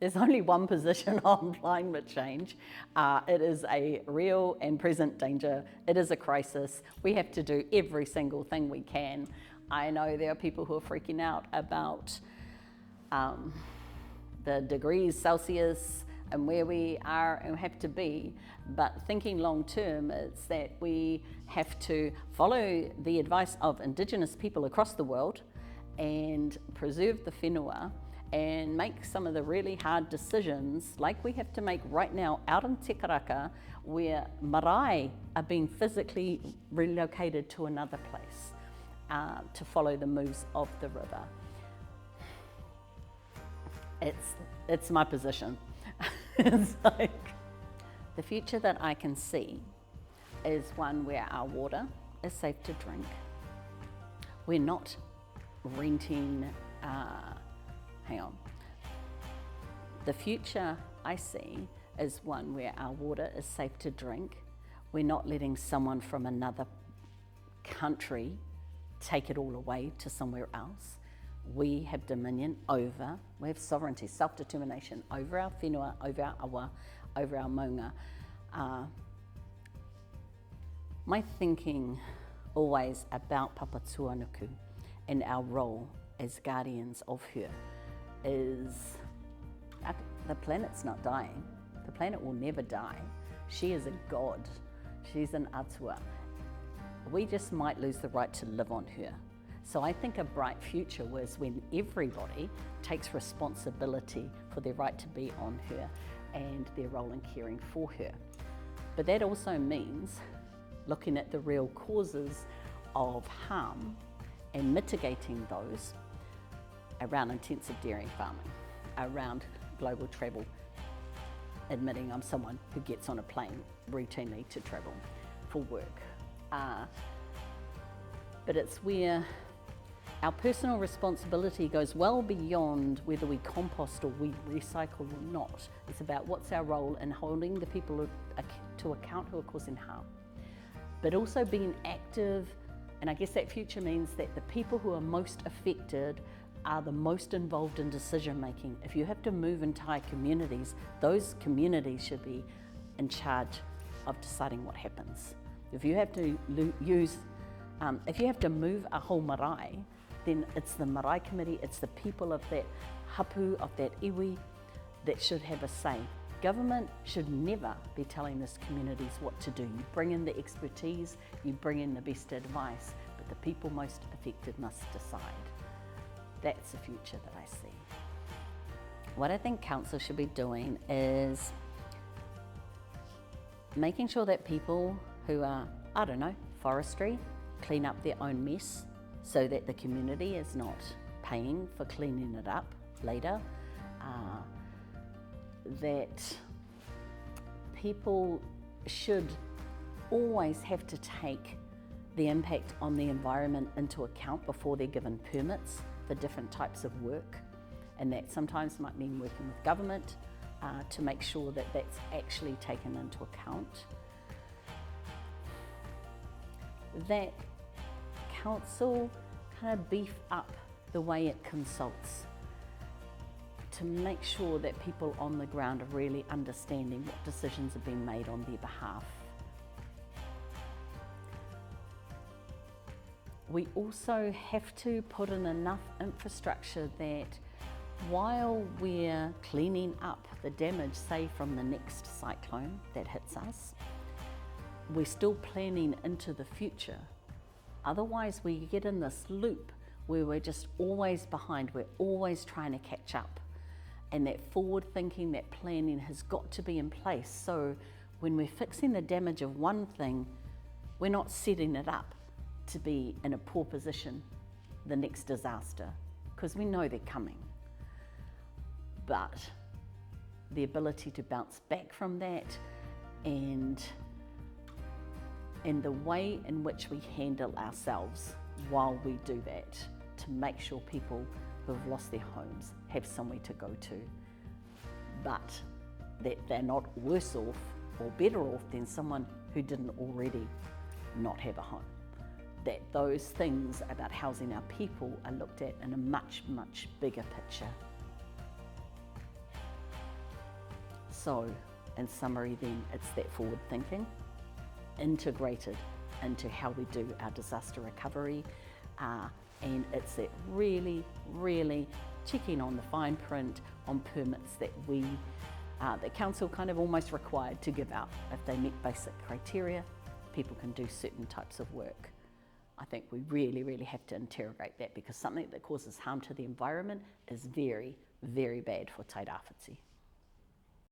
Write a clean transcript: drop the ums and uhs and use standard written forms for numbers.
there's only one position on climate change. It is a real and present danger. It is a crisis. We have to do every single thing we can. I know there are people who are freaking out about the degrees Celsius and where we are and have to be, but thinking long term, it's that we have to follow the advice of Indigenous people across the world and preserve the whenua and make some of the really hard decisions like we have to make right now out in Te Karaka, where marae are being physically relocated to another place to follow the moves of the river. It's my position. It's like, the future that I can see is one where our water is safe to drink. We're not renting, The future I see is one where our water is safe to drink. We're not letting someone from another country take it all away to somewhere else. We have dominion over, we have sovereignty, self-determination over our whenua, over our awa, over our maunga. My thinking always about Papa Tuanuku and our role as guardians of her is the planet's not dying. The planet will never die. She is a god. She's an atua. We just might lose the right to live on her. So I think a bright future was when everybody takes responsibility for their right to be on her and their role in caring for her. But that also means looking at the real causes of harm and mitigating those around intensive dairy farming, around global travel, admitting I'm someone who gets on a plane routinely to travel for work. But it's where our personal responsibility goes well beyond whether we compost or we recycle or not. It's about what's our role in holding the people to account who are causing harm. But also being active, and I guess that future means that the people who are most affected are the most involved in decision making. If you have to move entire communities, those communities should be in charge of deciding what happens. If you have to move a whole marae, then it's the marae committee, it's the people of that hapu, of that iwi, that should have a say. Government should never be telling these communities what to do. You bring in the expertise, you bring in the best advice, but the people most affected must decide. That's the future that I see. What I think council should be doing is making sure that people who are, forestry, clean up their own mess so that the community is not paying for cleaning it up later. That people should always have to take the impact on the environment into account before they're given permits for different types of work, and that sometimes might mean working with government to make sure that that's actually taken into account. That council kind of beef up the way it consults to make sure that people on the ground are really understanding what decisions are being made on their behalf. We also have to put in enough infrastructure that while we're cleaning up the damage, say from the next cyclone that hits us, we're still planning into the future. Otherwise we get in this loop where we're just always behind, we're always trying to catch up. And that forward thinking, that planning has got to be in place. So when we're fixing the damage of one thing, we're not setting it up to be in a poor position the next disaster, because we know they're coming. But the ability to bounce back from that and the way in which we handle ourselves while we do that, to make sure people who have lost their homes have somewhere to go to, but that they're not worse off or better off than someone who didn't already not have a home. That those things about housing our people are looked at in a much, much bigger picture. So, in summary then, it's that forward thinking, integrated into how we do our disaster recovery, and it's that really checking on the fine print on permits that the council kind of almost required to give out. If they meet basic criteria, people can do certain types of work. I think we really have to interrogate that, because something that causes harm to the environment is very bad for Te Tairāwhiti.